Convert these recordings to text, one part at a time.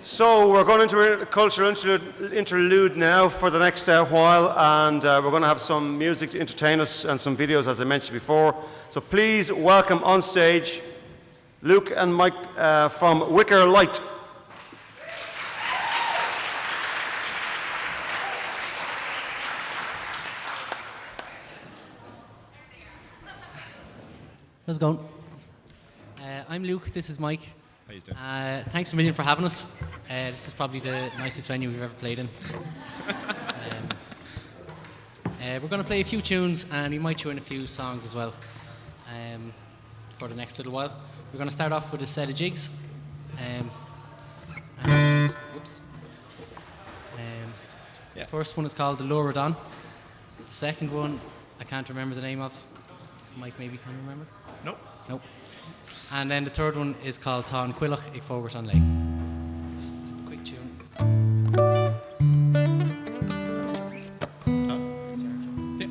So we're going into a cultural interlude now for the next while, and we're going to have some music to entertain us and some videos, as I mentioned before. So please welcome on stage Luke and Mike from Wicker Light. How's it going? I'm Luke, this is Mike. How you doing? Thanks a million for having us. This is probably the nicest venue we've ever played in. We're going to play a few tunes and we might throw in a few songs as well for the next little while. We're going to start off with a set of jigs. Whoops. Yeah. First one is called the Loradon. The second one, I can't remember the name of. Mike maybe can remember? Nope. Nope. And then the third one is called Tá an Cuileach ag Fógart an Lé. Just a quick tune. Yeah.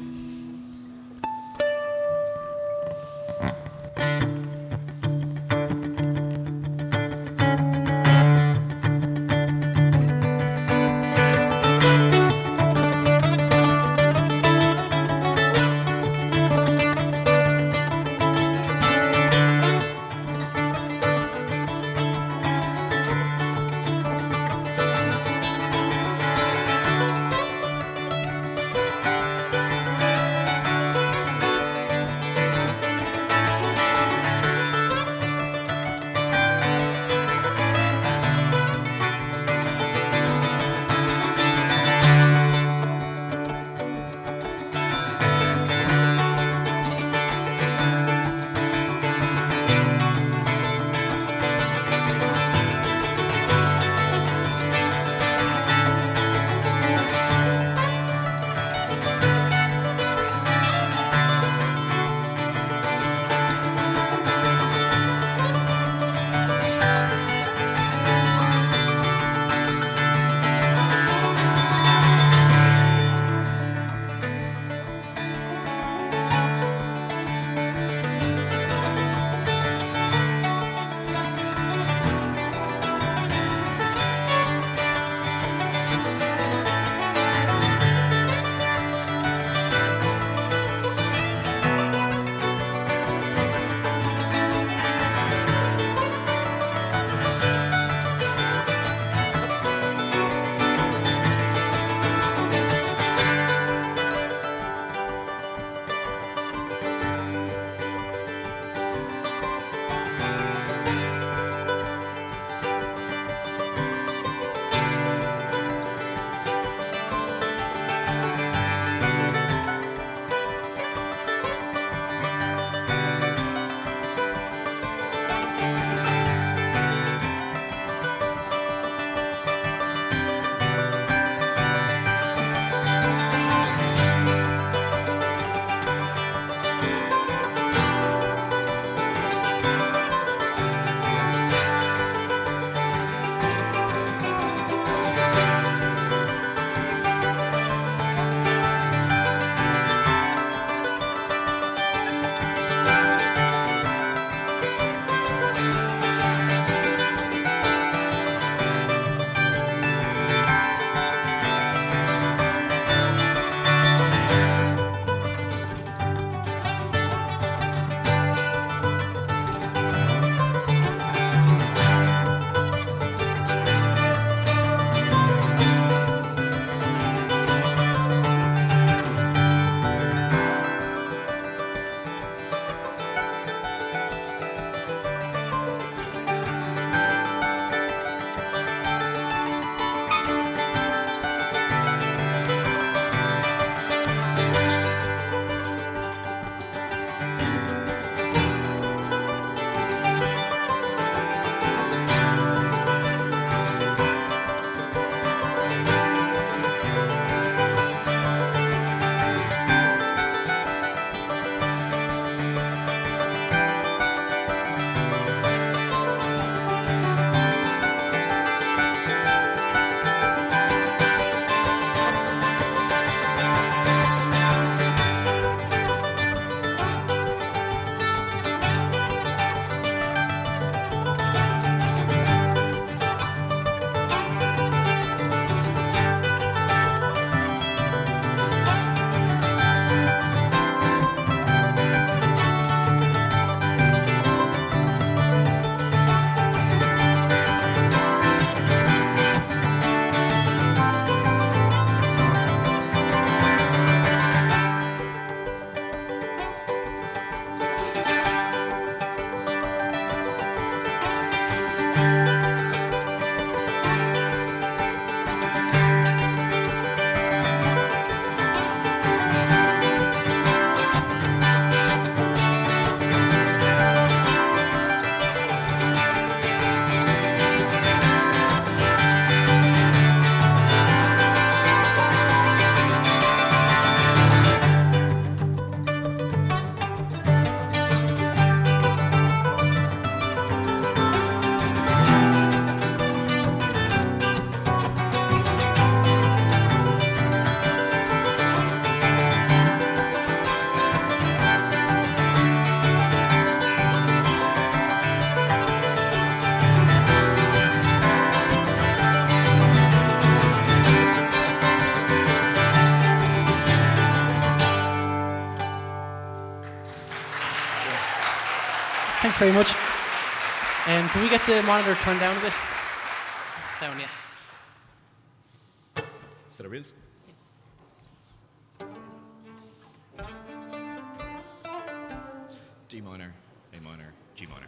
Thanks very much. Can we get the monitor turned down a bit? Down, yeah. Set of wheels. D minor, A minor, G minor.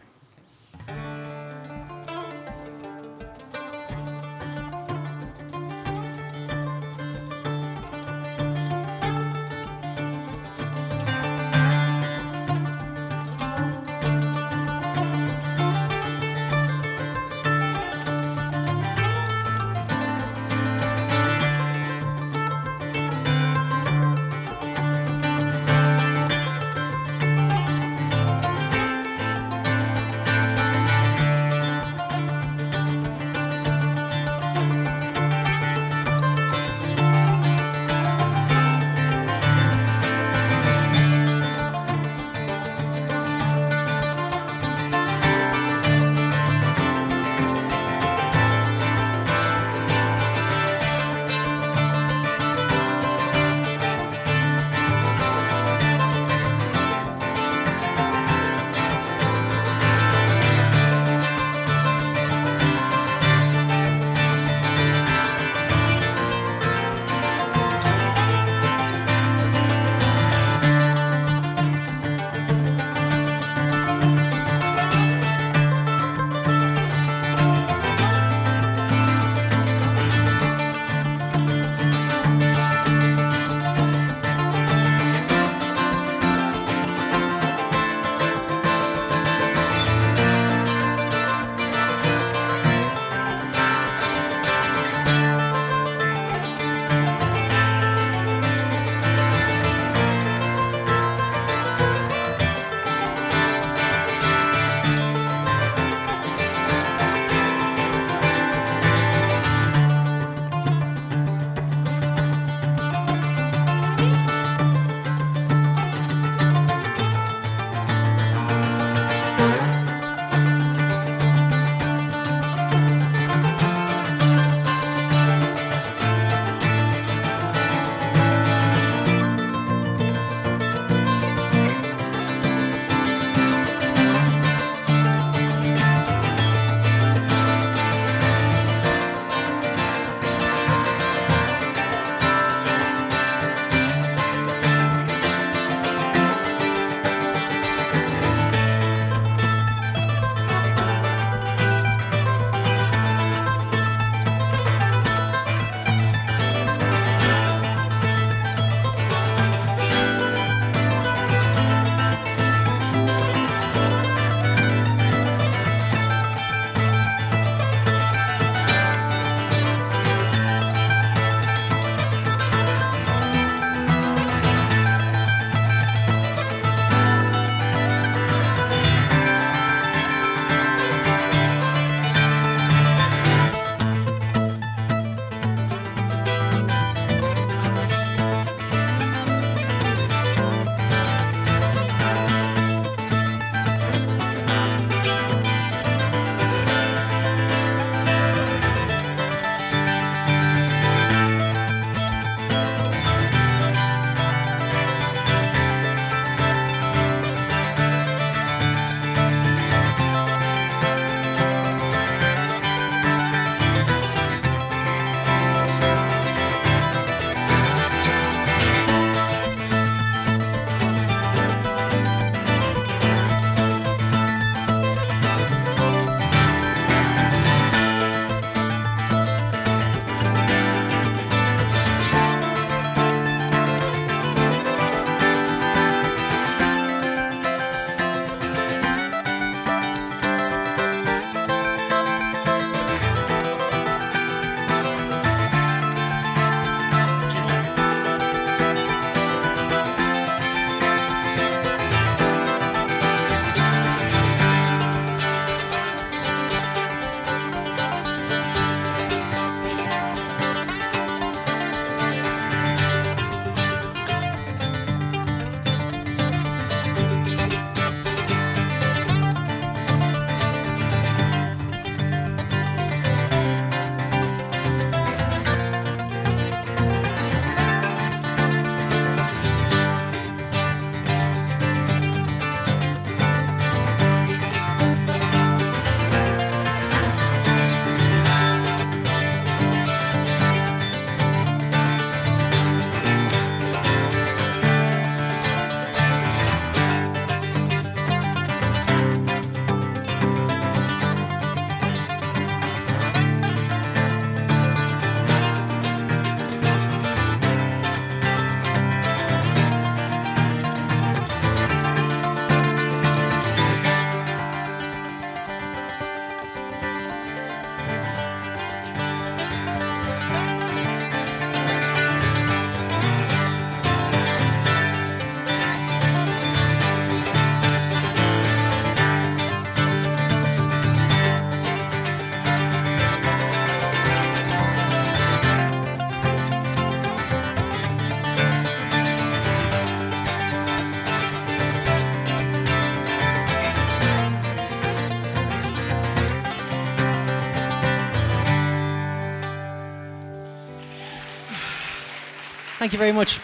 Thank you very much.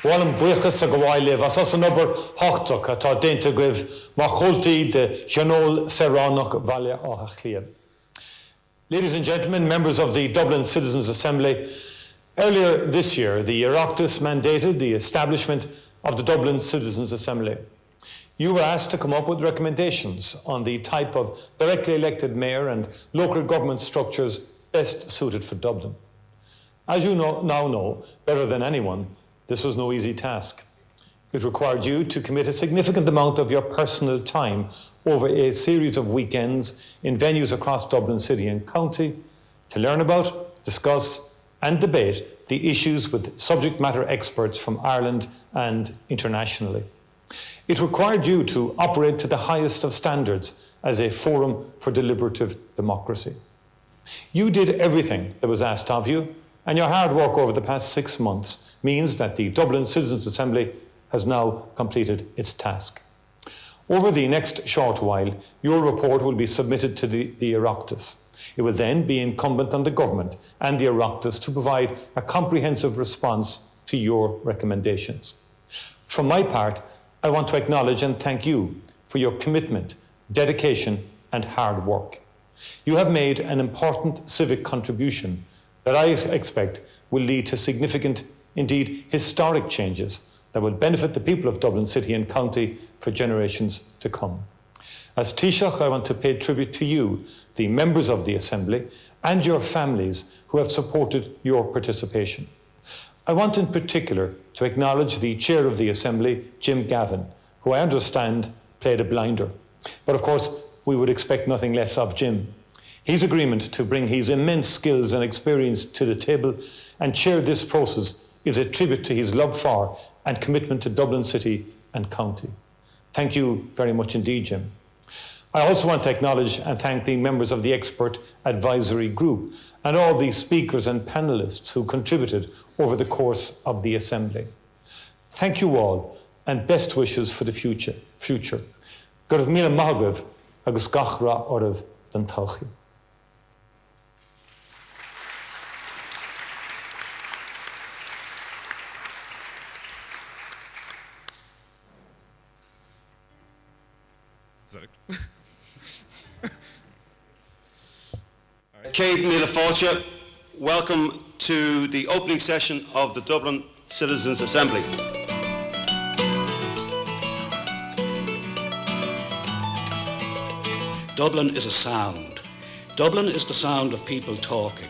Wallen buchas a gohaile, was as an ober hochtach atá dénta goibh mar choltaí de Cheanol Serránach Valle Áthachlia. Ladies and gentlemen, members of the Dublin Citizens' Assembly, earlier this year, the Oireachtas mandated the establishment of the Dublin Citizens' Assembly. You were asked to come up with recommendations on the type of directly elected mayor and local government structures best suited for Dublin. As you now know better than anyone, this was no easy task. It required you to commit a significant amount of your personal time over a series of weekends in venues across Dublin City and County to learn about, discuss and debate the issues with subject matter experts from Ireland and internationally. It required you to operate to the highest of standards as a forum for deliberative democracy. You did everything that was asked of you, and your hard work over the past 6 months means that the Dublin Citizens' Assembly has now completed its task. Over the next short while, your report will be submitted to the Oireachtas. It will then be incumbent on the government and the Oireachtas to provide a comprehensive response to your recommendations. From my part, I want to acknowledge and thank you for your commitment, dedication and hard work. You have made an important civic contribution that I expect will lead to significant, indeed historic changes that will benefit the people of Dublin City and County for generations to come. As Taoiseach, I want to pay tribute to you, the members of the Assembly, and your families who have supported your participation. I want in particular to acknowledge the Chair of the Assembly, Jim Gavin, who I understand played a blinder. But of course, we would expect nothing less of Jim. His agreement to bring his immense skills and experience to the table and chair this process is a tribute to his love for and commitment to Dublin City and County. Thank you very much indeed, Jim. I also want to acknowledge and thank the members of the Expert Advisory Group and all the speakers and panellists who contributed over the course of the Assembly. Thank you all and best wishes for the future. Gurv mila mahagav agus gachra orav dan tauchi. Céad míle fáilte, welcome to the opening session of the Dublin Citizens' Assembly. Dublin is a sound. Dublin is the sound of people talking.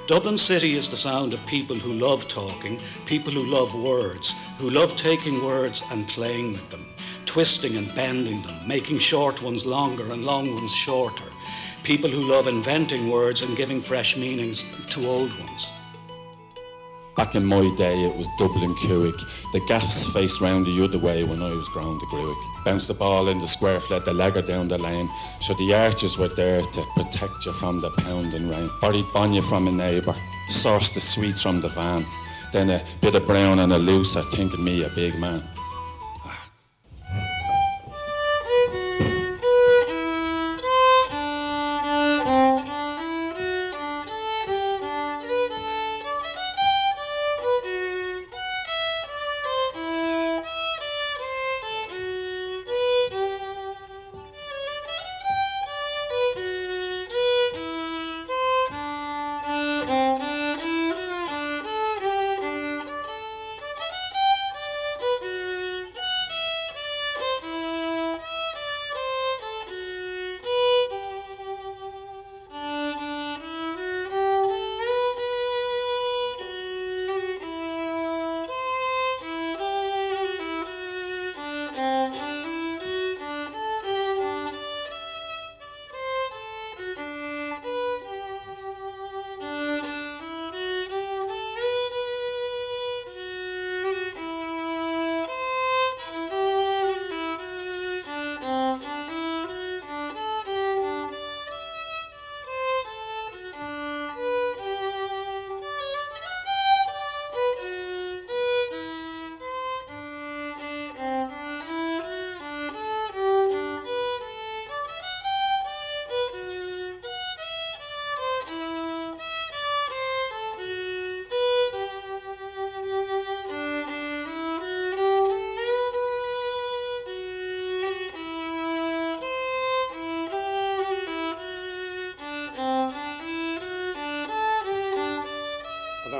Dublin City is the sound of people who love talking, people who love words, who love taking words and playing with them, twisting and bending them, making short ones longer and long ones shorter. People who love inventing words and giving fresh meanings to old ones. Back in my day, it was Dublin Cuick. The gaffs faced round the other way when I was ground the Gruick. Bounced the ball in the square, fled the legger down the lane. So the archers were there to protect you from the pounding rain. Borrowed Bonya from a neighbour, sourced the sweets from the van. Then a bit of brown and a looser, thinking me a big man.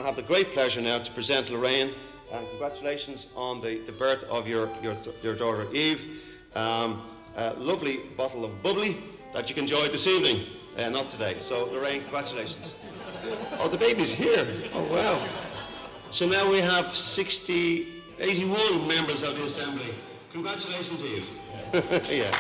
have the great pleasure now to present Lorraine, and congratulations on the birth of your daughter Eve. A lovely bottle of bubbly that you can enjoy this evening, not today. So Lorraine, congratulations. Oh, the baby's here. Oh, wow. So now we have 81 members of the Assembly. Congratulations, Eve. Yeah.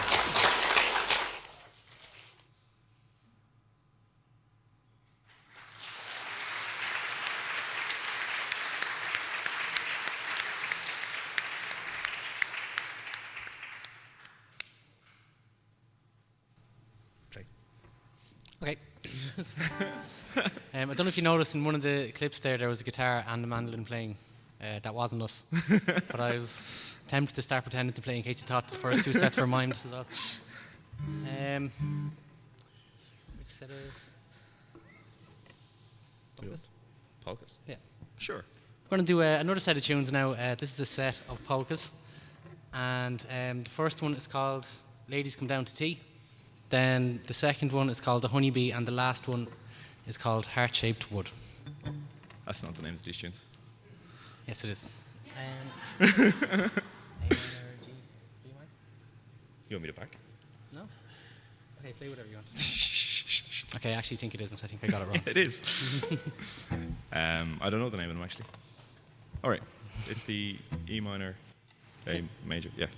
Okay. I don't know if you noticed in one of the clips there was a guitar and a mandolin playing. That wasn't us. But I was tempted to start pretending to play in case you thought the first two sets were mimed as well. Which set of... Polkas? Polkas? Yeah. Sure. We're going to do another set of tunes now. This is a set of polkas. And the first one is called Ladies Come Down to Tea. Then the second one is called The Honeybee, and the last one is called Heart-Shaped Wood. That's not the names of these tunes. Yes, it is. A minor, G, B minor? You want me to back? No? Okay, play whatever you want. Okay, I actually think it isn't. I think I got it wrong. It is. I don't know the name of them, actually. All right. It's the E minor, A major, yeah.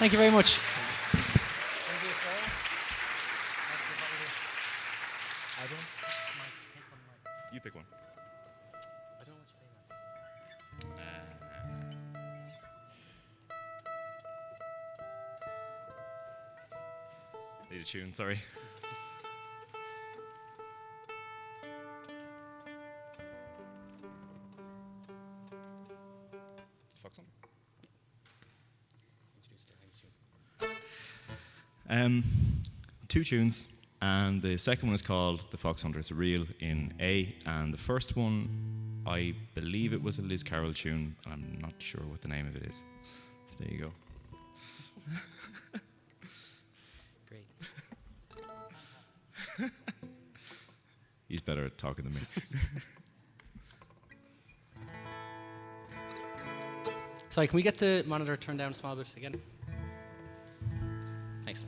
Thank you very much. You pick one. Need a tune, sorry. Fox on. Two tunes, and the second one is called The Fox Hunter. It's a reel in A, and the first one, I believe it was a Liz Carroll tune, and I'm not sure what the name of it is. There you go. Great. He's better at talking than me. Sorry, can we get the monitor turned down a small bit again? Thanks.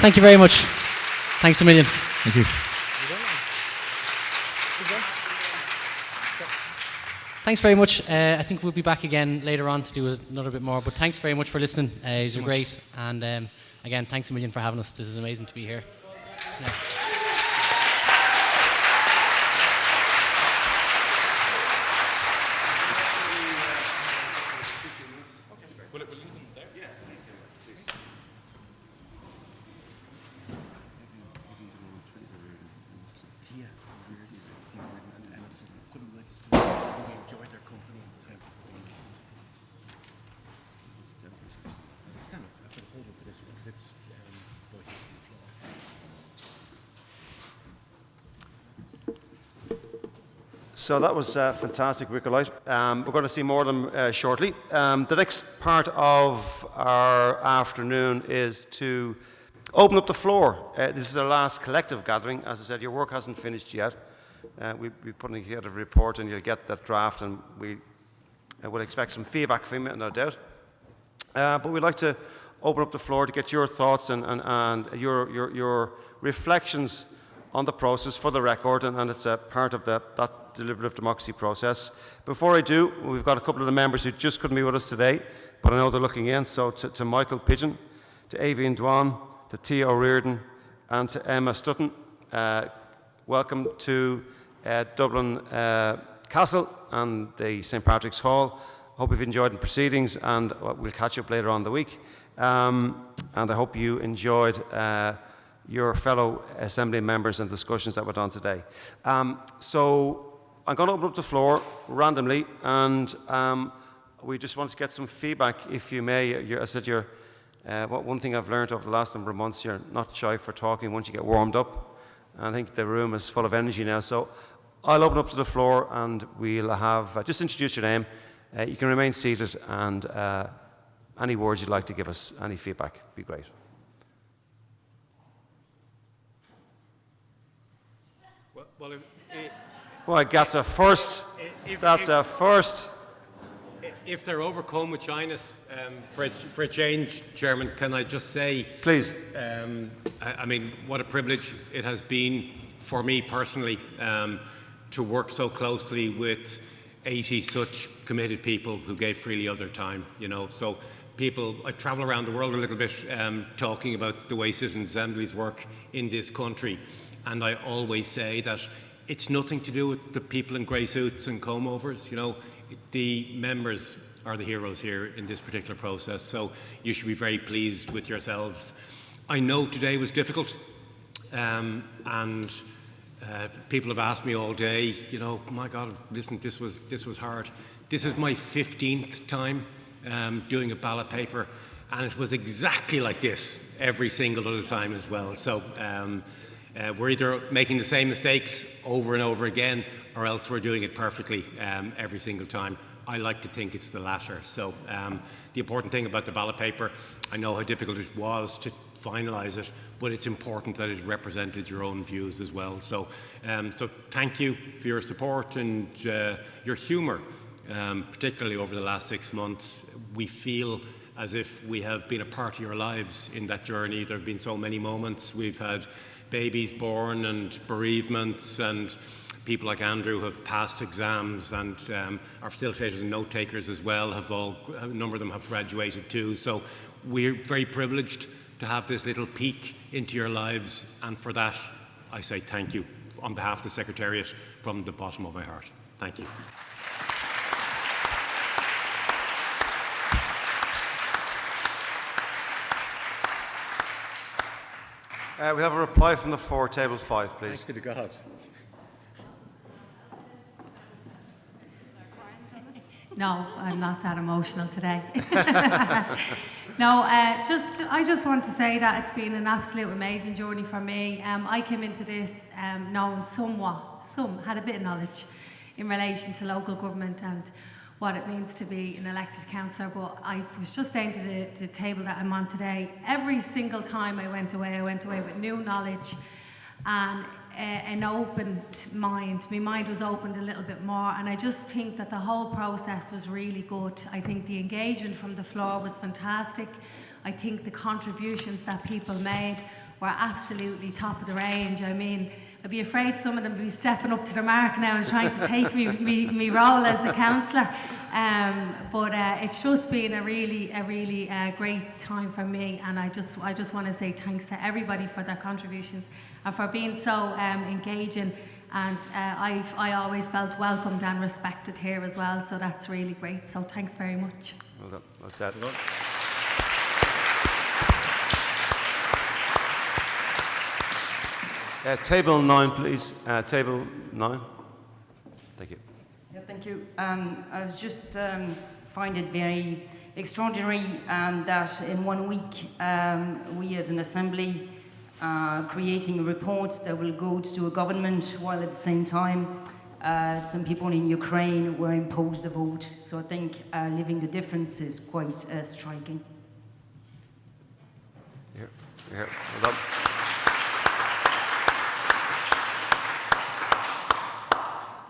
Thank you very much. Thanks a million. Thank you. Thanks very much. I think we'll be back again later on to do another bit more. But thanks very much for listening. You're great. And again, thanks a million for having us. This is amazing to be here. Yeah. So that was fantastic, Wickelight. We're going to see more of them shortly. The next part of our afternoon is to open up the floor. This is our last collective gathering. As I said, your work hasn't finished yet. We'll be putting together a report and you'll get that draft, and we will expect some feedback from you, no doubt. But we'd like to open up the floor to get your thoughts and your reflections on the process for the record, and it's a part of that deliberative democracy process. Before I do, we've got a couple of the members who just couldn't be with us today, but I know they're looking in. So to Michael Pigeon, to Avian Dwan, to Tia O'Riordan, and to Emma Stutton, welcome to Dublin Castle and the St. Patrick's Hall. Hope you've enjoyed the proceedings, and we'll catch up later on in the week. And I hope you enjoyed your fellow Assembly members and discussions that went on today. So I'm going to open up the floor randomly, and we just want to get some feedback, if you may. I said one thing I've learned over the last number of months, you're not shy for talking once you get warmed up. I think the room is full of energy now. So I'll open up to the floor, and we'll have, just introduce your name. You can remain seated, and any words you'd like to give us, any feedback, would be great. Well, that's a first. That's a first. If they're overcome with shyness, for a change, Chairman, can I just say, please? I mean, what a privilege it has been for me personally to work so closely with 80 such committed people who gave freely of their time. You know, so I travel around the world a little bit talking about the way citizen assemblies work in this country. And I always say that it's nothing to do with the people in grey suits and comb-overs. You know, the members are the heroes here in this particular process. So you should be very pleased with yourselves. I know today was difficult, and people have asked me all day. You know, my God, listen, this was hard. This is my 15th time doing a ballot paper, and it was exactly like this every single other time as well. So. We're either making the same mistakes over and over again, or else we're doing it perfectly every single time. I like to think it's the latter. So the important thing about the ballot paper, I know how difficult it was to finalise it, but it's important that it represented your own views as well. So, so thank you for your support and your humour, particularly over the last 6 months. We feel as if we have been a part of your lives in that journey. There have been so many moments. We've had babies born and bereavements, and people like Andrew have passed exams, and our facilitators and note takers as well a number of them have graduated too. So we're very privileged to have this little peek into your lives, and for that I say thank you on behalf of the Secretariat from the bottom of my heart. Thank you. We have a reply from the floor, table 5, please. Thank you to God. No, I'm not that emotional today. No, I just want to say that it's been an absolute amazing journey for me. I came into this knowing had a bit of knowledge in relation to local government and what it means to be an elected councillor, but I was just saying to the table that I'm on today, every single time I went away with new knowledge and an opened mind. My mind was opened a little bit more, and I just think that the whole process was really good. I think the engagement from the floor was fantastic. I think the contributions that people made were absolutely top of the range. I mean, I'd be afraid some of them would be stepping up to the mark now and trying to take me role as a councillor. But it's just been a really great time for me, and I just want to say thanks to everybody for their contributions and for being so engaging. And I always felt welcomed and respected here as well, so that's really great. So thanks very much. Well done. Well said. Well done. Table 9, please. Table 9. Thank you. Yeah, thank you. I just find it very extraordinary that in 1 week we as an assembly creating a report that will go to a government, while at the same time some people in Ukraine were imposed a vote. So I think living the difference is quite striking. Here. Well done.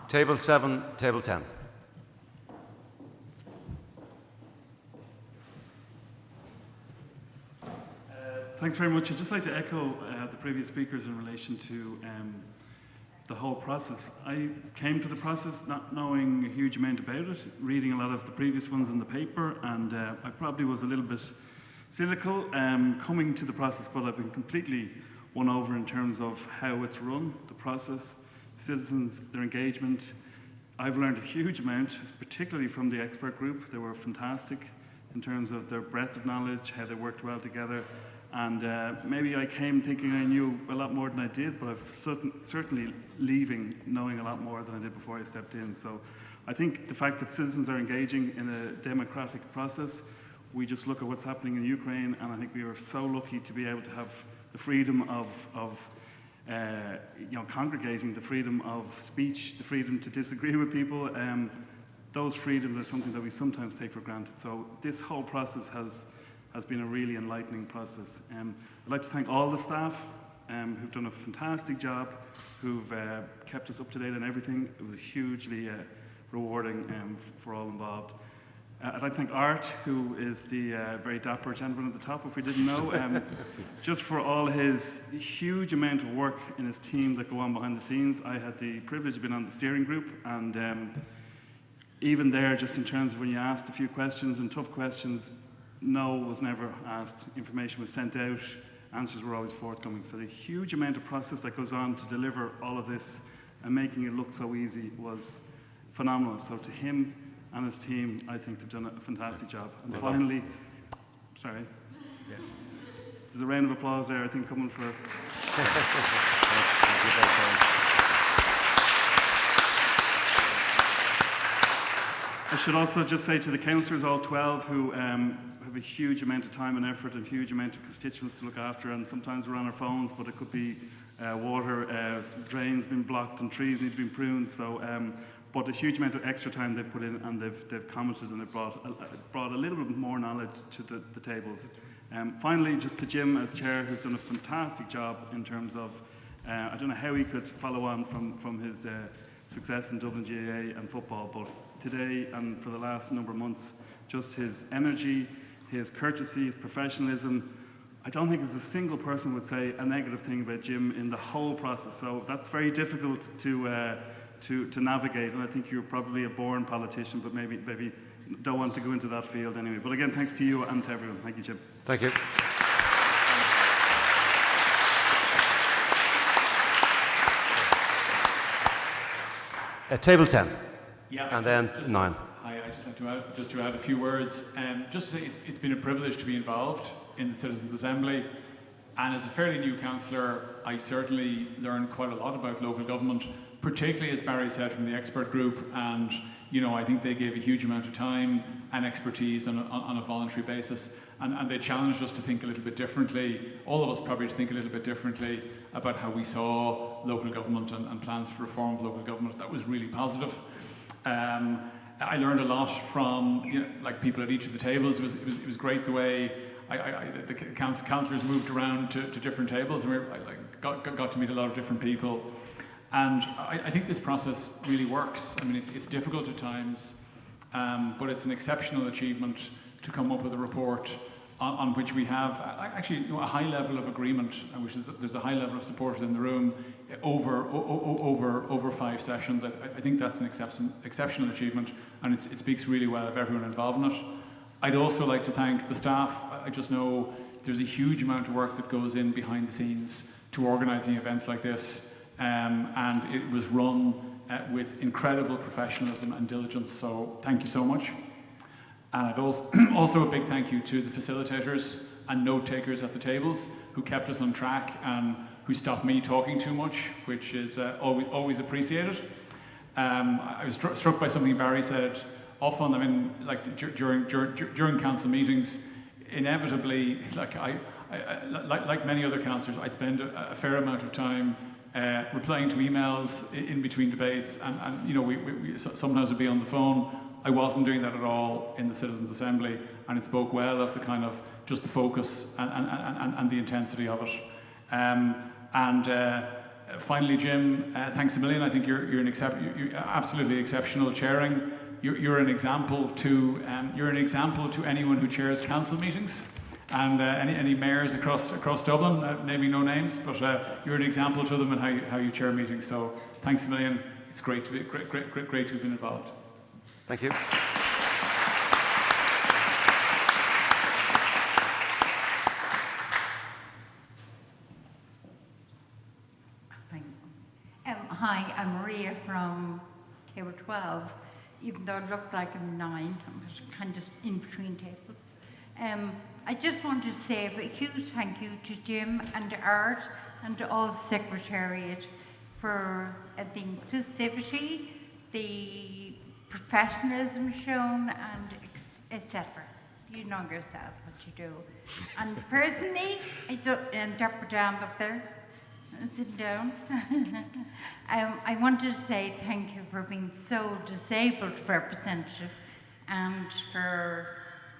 Table 7, table 10. Thanks very much. I'd just like to echo the previous speakers in relation to the whole process. I came to the process not knowing a huge amount about it, reading a lot of the previous ones in the paper, and I probably was a little bit cynical coming to the process, but I've been completely won over in terms of how it's run, the process, citizens, their engagement. I've learned a huge amount, particularly from the expert group. They were fantastic in terms of their breadth of knowledge, how they worked well together. And maybe I came thinking I knew a lot more than I did, but I've certainly leaving knowing a lot more than I did before I stepped in. So I think the fact that citizens are engaging in a democratic process, we just look at what's happening in Ukraine, and I think we are so lucky to be able to have the freedom of congregating, the freedom of speech, the freedom to disagree with people. Those freedoms are something that we sometimes take for granted. So this whole process has been a really enlightening process. I'd like to thank all the staff who've done a fantastic job, who've kept us up to date on everything. It was hugely rewarding for all involved. I'd like to thank Art, who is the very dapper gentleman at the top, if we didn't know, just for all his huge amount of work in his team that go on behind the scenes. I had the privilege of being on the steering group, and even there, just in terms of when you asked a few questions and tough questions, no was never asked. Information was sent out, answers were always forthcoming. So the huge amount of process that goes on to deliver all of this and making it look so easy was phenomenal. So to him and his team, I think they've done a fantastic job. And finally, sorry, there's a round of applause there, I think, coming for... I should also just say to the councillors, all 12, who have a huge amount of time and effort and a huge amount of constituents to look after, and sometimes we're on our phones, but it could be water, drains being blocked and trees need to be pruned. So, but a huge amount of extra time they've put in, and they've commented, and they've brought a little bit more knowledge to the tables. Finally, just to Jim as chair, who's done a fantastic job in terms of, I don't know how he could follow on from his success in Dublin GAA and football, but today and for the last number of months, just his energy, his courtesy, his professionalism. I don't think there's a single person would say a negative thing about Jim in the whole process. So that's very difficult to navigate, and I think you're probably a born politician, but maybe don't want to go into that field anyway. But again, thanks to you and to everyone. Thank you, Jim. Thank you. Table 10. Yeah, and then 9. Hi, I'd just like to add a few words. Just to say it's been a privilege to be involved in the Citizens' Assembly, and as a fairly new councillor, I certainly learned quite a lot about local government, particularly, as Barry said, from the expert group. And I think they gave a huge amount of time and expertise on a voluntary basis, and they challenged us to think a little bit differently, all of us probably to think a little bit differently about how we saw local government and plans for reform of local government. That was really positive. I learned a lot from people at each of the tables. It was great the way the councillors moved around to different tables, and I got to meet a lot of different people. And I think this process really works. I mean, it's difficult at times, but it's an exceptional achievement to come up with a report on which we have actually a high level of agreement, which is there's a high level of support in the room over 5 sessions. I think that's an exceptional achievement, and it speaks really well of everyone involved in it. I'd also like to thank the staff. I just know there's a huge amount of work that goes in behind the scenes to organising events like this, and it was run with incredible professionalism and diligence, so thank you so much. And I'd also a big thank you to the facilitators and note takers at the tables who kept us on track and who stopped me talking too much, which is always appreciated. I was struck by something Barry said. Often, I mean, like during council meetings, inevitably, like many other councillors, I'd spend a fair amount of time replying to emails in between debates, and you know, we sometimes would be on the phone. I wasn't doing that at all in the Citizens' Assembly, and it spoke well of the kind of just the focus and the intensity of it. Finally, Jim, thanks a million. I think you're absolutely exceptional chairing. You're an example to anyone who chairs council meetings, and any mayors across Dublin. Maybe no names, but you're an example to them in how you chair meetings. So thanks a million. It's great to have been involved. Thank you. Hi, I'm Maria from Table 12. Even though I look like I'm 9, I'm kind of in between tables. I just want to say a huge thank you to Jim and Art and to all the Secretariat for the inclusivity, the professionalism shown, and etc. You know yourself what you do. And personally, and Dr. down up there, sitting down. I wanted to say thank you for being so disabled representative and for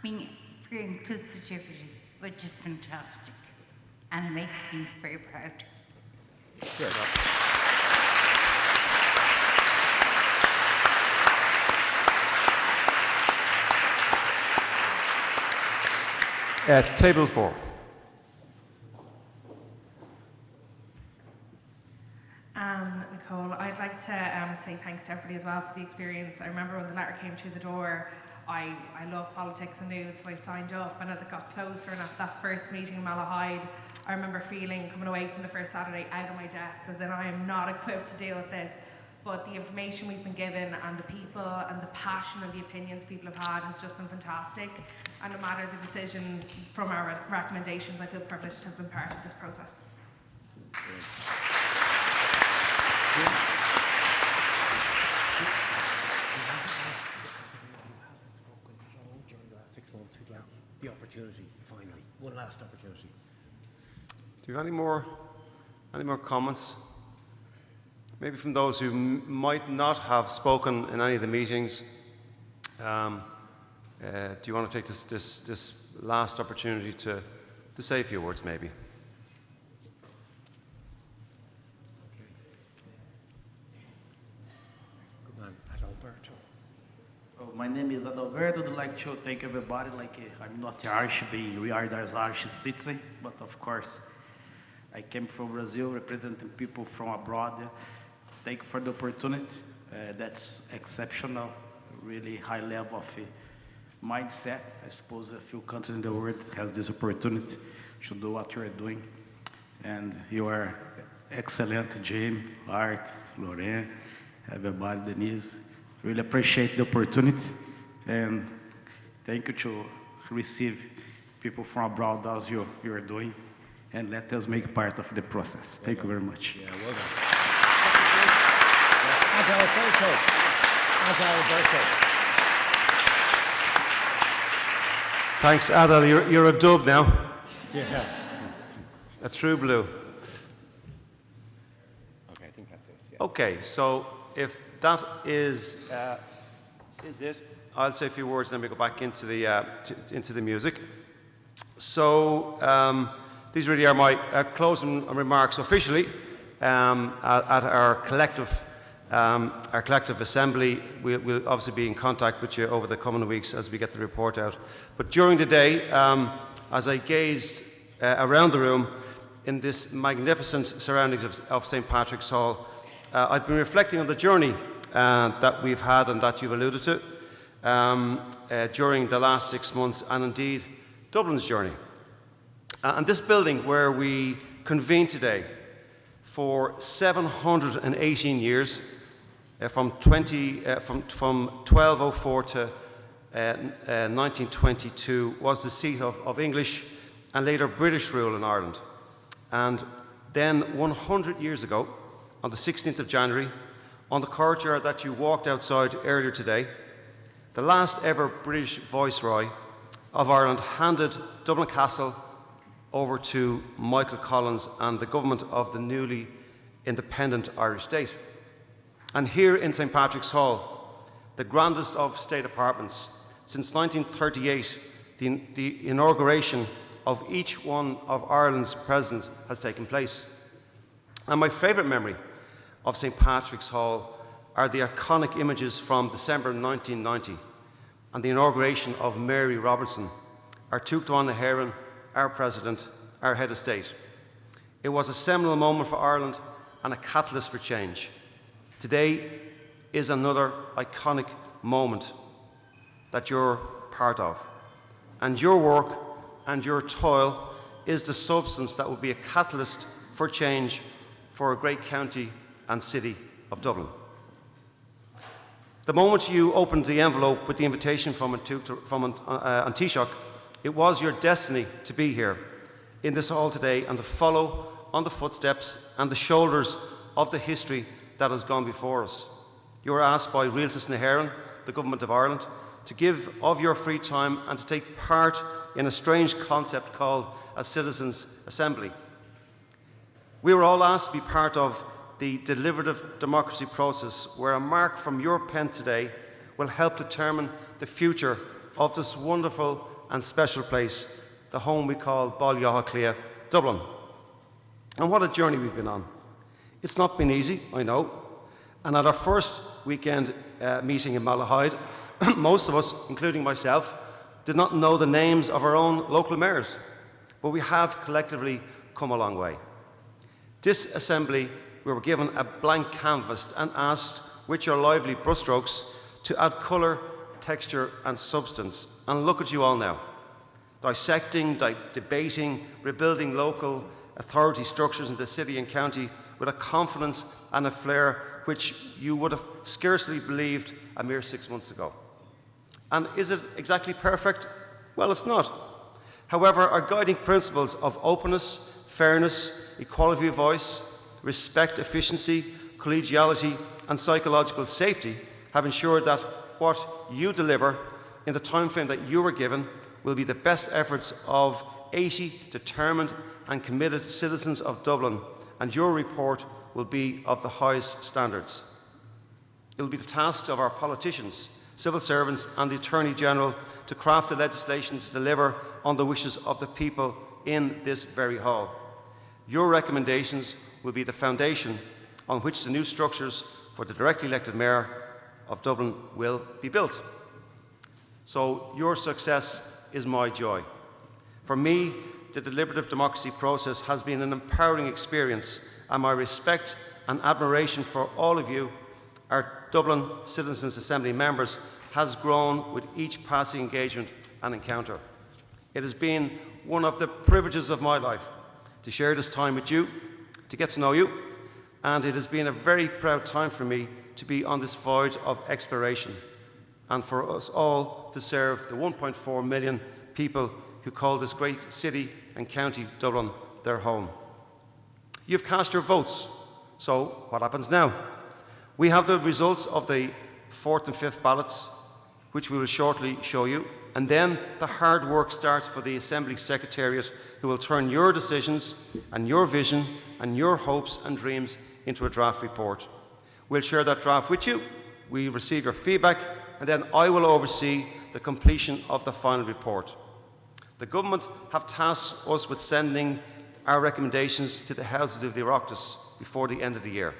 being for inclusivity, which is fantastic. And it makes me very proud. Yes. Table 4. Nicole, I'd like to say thanks to everybody as well for the experience. I remember when the letter came through the door, I love politics and news, so I signed up, and as it got closer and at that first meeting in Malahide, I remember feeling, coming away from the first Saturday, out of my depth, as in I am not equipped to deal with this. But the information we've been given and the people and the passion and the opinions people have had has just been fantastic. And no matter the decision from our recommendations, I feel privileged to have been part of this process. The opportunity, finally. One last opportunity. Do you have any more comments? Maybe from those who might not have spoken in any of the meetings. Do you want to take this last opportunity to say a few words, maybe? My name is Adalberto. I'd like to thank everybody. I'm not Irish, being regarded as Irish citizen, but of course, I came from Brazil, representing people from abroad. Thank you for the opportunity. That's exceptional, really high level of mindset. I suppose a few countries in the world has this opportunity to do what you are doing, and you are excellent, Jim, Art, Lorraine, everybody, Denise. Really appreciate the opportunity, and thank you to receive people from abroad as you are doing, and let us make part of the process. Thank you very much. Yeah, well done. Thanks, Adel. You're a dub now. Yeah. A true blue. Okay, I think that's it. Yeah. Okay, so if that is it, I'll say a few words, and then we go back into the music. So these really are my closing remarks officially at our collective assembly. We'll obviously be in contact with you over the coming weeks as we get the report out. But during the day, as I gazed around the room in this magnificent surroundings of St. Patrick's Hall, I've been reflecting on the journey that we've had and that you've alluded to during the last 6 months, and indeed Dublin's journey. And this building where we convene today for 718 years, from 1204 to 1922, was the seat of English and later British rule in Ireland. And then 100 years ago, on the 16th of January, on the courtyard that you walked outside earlier today, the last ever British Viceroy of Ireland handed Dublin Castle over to Michael Collins and the government of the newly independent Irish state. And here in St. Patrick's Hall, the grandest of state apartments, since 1938, the inauguration of each one of Ireland's presidents has taken place. And my favourite memory of St. Patrick's Hall are the iconic images from December 1990 and the inauguration of Mary Robertson, our Tuachtaráin na hÉireann, our president, our head of state. It was a seminal moment for Ireland and a catalyst for change. Today is another iconic moment that you're part of. And your work and your toil is the substance that will be a catalyst for change for a great county and city of Dublin. The moment you opened the envelope with the invitation from Taoiseach, it was your destiny to be here in this hall today and to follow on the footsteps and the shoulders of the history that has gone before us. You were asked by Rialtas na hÉireann, the Government of Ireland, to give of your free time and to take part in a strange concept called a Citizens' Assembly. We were all asked to be part of the deliberative democracy process, where a mark from your pen today will help determine the future of this wonderful and special place, the home we call Ballyahaclia, Dublin. And what a journey we've been on. It's not been easy, I know. And at our first weekend meeting in Malahide, most of us, including myself, did not know the names of our own local mayors, but we have collectively come a long way. This assembly, we were given a blank canvas and asked, with your lively brushstrokes, to add colour, texture and substance. And look at you all now, dissecting, debating, rebuilding local authority structures in the city and county with a confidence and a flair which you would have scarcely believed a mere 6 months ago. And is it exactly perfect? Well, it's not. However, our guiding principles of openness, fairness, equality of voice, respect, efficiency, collegiality and psychological safety have ensured that what you deliver in the time frame that you were given will be the best efforts of 80 determined and committed citizens of Dublin, and your report will be of the highest standards. It will be the task of our politicians, civil servants and the Attorney General to craft the legislation to deliver on the wishes of the people in this very hall. Your recommendations will be the foundation on which the new structures for the directly elected Mayor of Dublin will be built. So your success is my joy. For me, the deliberative democracy process has been an empowering experience, and my respect and admiration for all of you, our Dublin Citizens' Assembly members, has grown with each passing engagement and encounter. It has been one of the privileges of my life to share this time with you, to get to know you, and it has been a very proud time for me to be on this voyage of exploration and for us all to serve the 1.4 million people who call this great city and county, Dublin, their home. You've cast your votes, so what happens now? We have the results of the 4th and 5th ballots, which we will shortly show you, and then the hard work starts for the Assembly Secretariat, who will turn your decisions and your vision and your hopes and dreams into a draft report. We'll share that draft with you, we receive your feedback, and then I will oversee the completion of the final report. The government have tasked us with sending our recommendations to the Houses of the Oireachtas before the end of the year.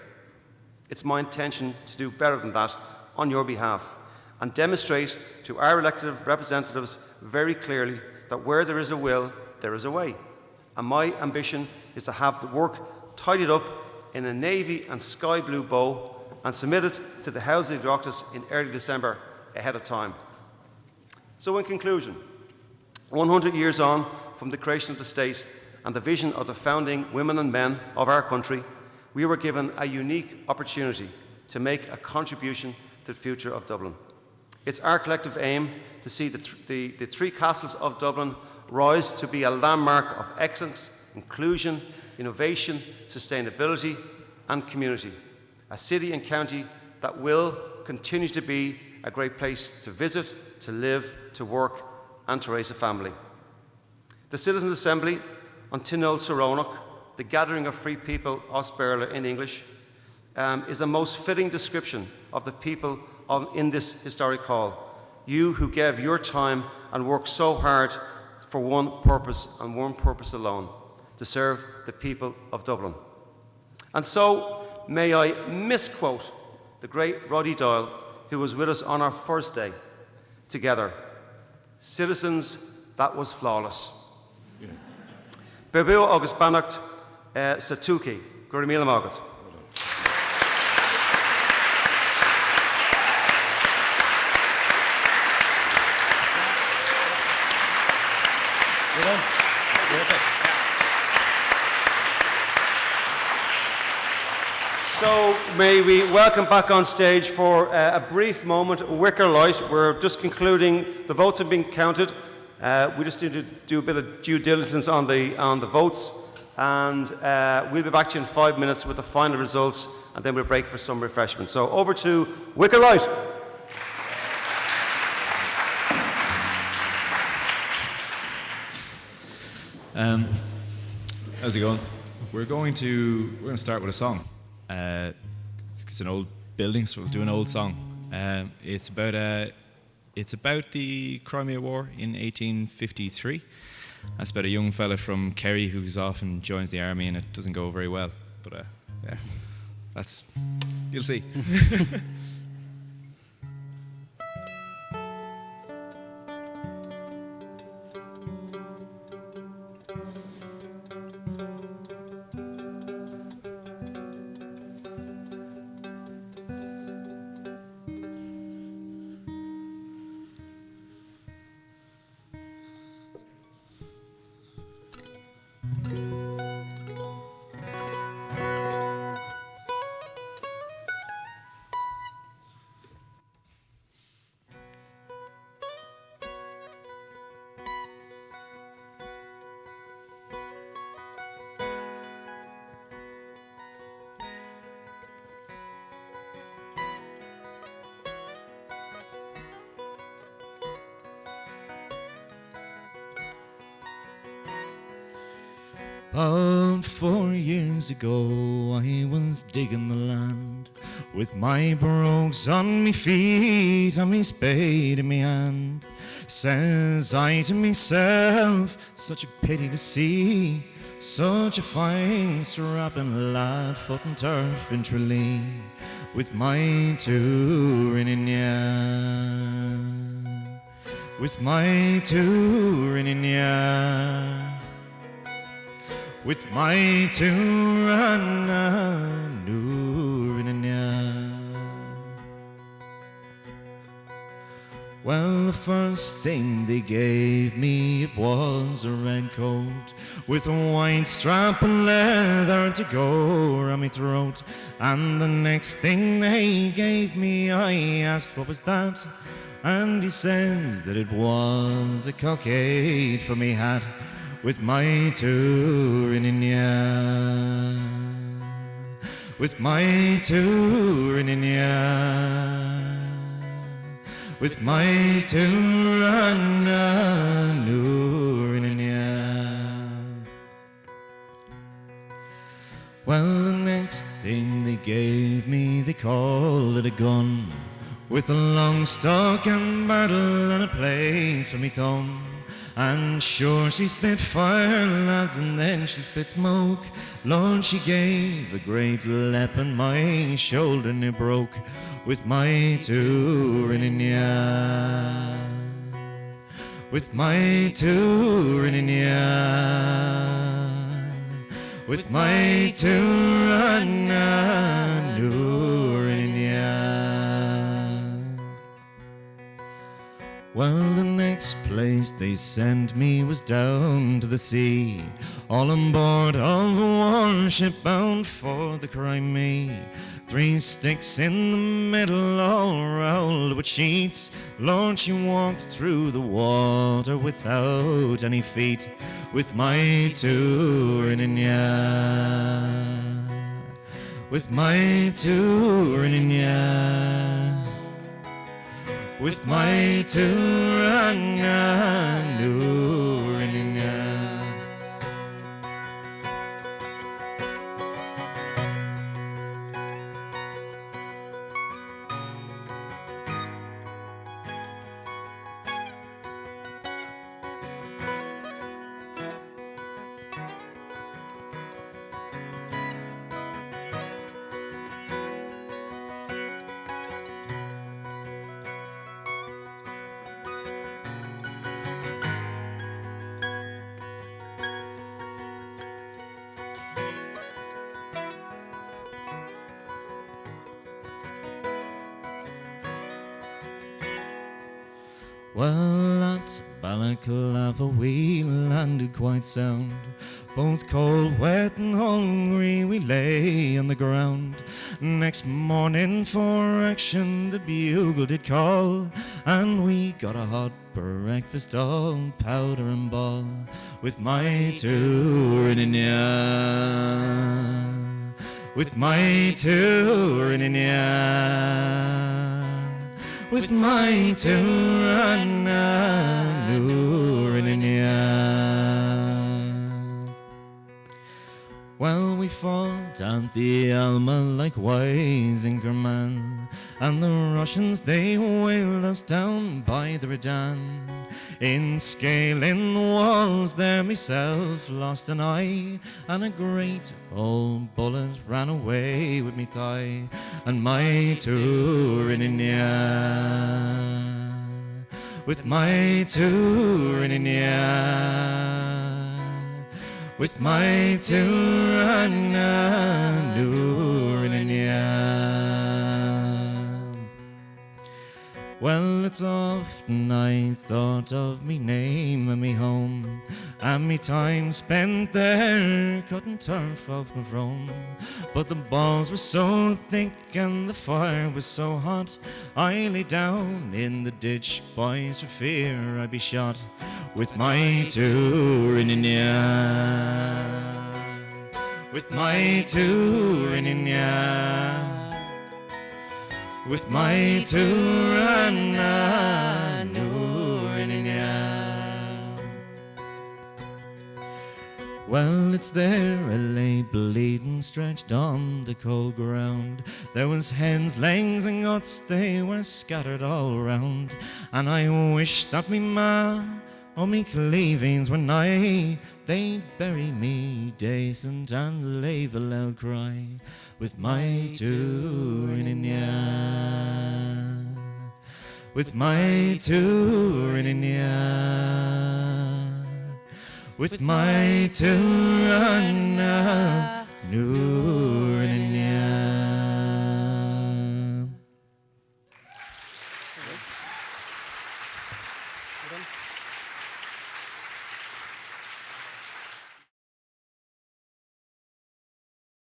It's my intention to do better than that on your behalf and demonstrate to our elected representatives very clearly that where there is a will, there is a way. And my ambition is to have the work tidied up in a navy and sky blue bow and submitted to the House of Oireachtas in early December ahead of time. So in conclusion, 100 years on from the creation of the state and the vision of the founding women and men of our country, we were given a unique opportunity to make a contribution to the future of Dublin. It's our collective aim to see the three castles of Dublin rise to be a landmark of excellence, inclusion, innovation, sustainability and community. A city and county that will continue to be a great place to visit, to live, to work and to raise a family. The Citizens' Assembly on Tinol Saronach, the gathering of free people, Osberla in English, is the most fitting description of the people in this historic hall. You who gave your time and worked so hard for one purpose and one purpose alone, to serve the people of Dublin. And so, may I misquote the great Roddy Doyle, who was with us on our first day together. Citizens, that was flawless. Bebu agus Bannacht Satuki, Gurimila Margaret. So may we welcome back on stage for a brief moment Wicker Light. We're just concluding, the votes have been counted. We just need to do a bit of due diligence on the votes, and we'll be back to you in 5 minutes with the final results, and then we'll break for some refreshments. So over to Wicker Light. How's it going? We're going to start with a song. It's an old building, so we'll do an old song. It's about the Crimea War in 1853. That's about a young fella from Kerry who's off and joins the army, and it doesn't go very well. But yeah, you'll see. About 4 years ago I was digging the land with my brogues on me feet and me spade in me hand. Says I to myself, such a pity to see such a fine strapping lad footing turf in Tralee with my touring in ya, with my touring in ya, with my touring in ya. Well, the first thing they gave me, it was a red coat with a white strap and leather to go round my throat. And the next thing they gave me, I asked what was that, and he says that it was a cockade for me hat with my touring in ya, with my touring in ya, with my touring in ya. Well, the next thing they gave me, they called it a gun with a long stock and barrel and a place for me thumb. And sure she spit fire, lads, and then she spit smoke. Lord, she gave a great lep and my shoulder near broke with my touring in ya, with my Turininia, with my Turaninia. Well, the next place they sent me was down to the sea, all on board of a warship bound for the Crimea. 3 sticks in the middle, all rolled with sheets. Lord, she walked through the water without any feet, with my Turininia, with my Turininia, with my Turaninia. Well, at Balaclava we landed quite sound, both cold, wet and hungry we lay on the ground. Next morning for action the bugle did call, and we got a hot breakfast all powder and ball, with my Turininia, with my Turininia, with my Turaninia. Well, we fought at the Alma likewise in Kerman, and the Russians they whaled us down by the Redan. In scaling the walls there myself lost an eye, and a great old bullet ran away with me thigh, and my Turininia, with my Turininia, with my Turaninia. Well, it's often I thought of me name and me home, and me time spent there cutting turf off my roam. But the balls were so thick and the fire was so hot, I lay down in the ditch, boys, for fear I'd be shot, with my Turininia, with my Turininia, with my Turaninia. Well, it's there I lay bleeding, stretched on the cold ground. There was hens, legs and guts, they were scattered all round, and I wished that me ma or me cleavings were nigh, they'd bury me decent and leave a loud cry, with my Turininia, with my Turininia, with my Turaninia.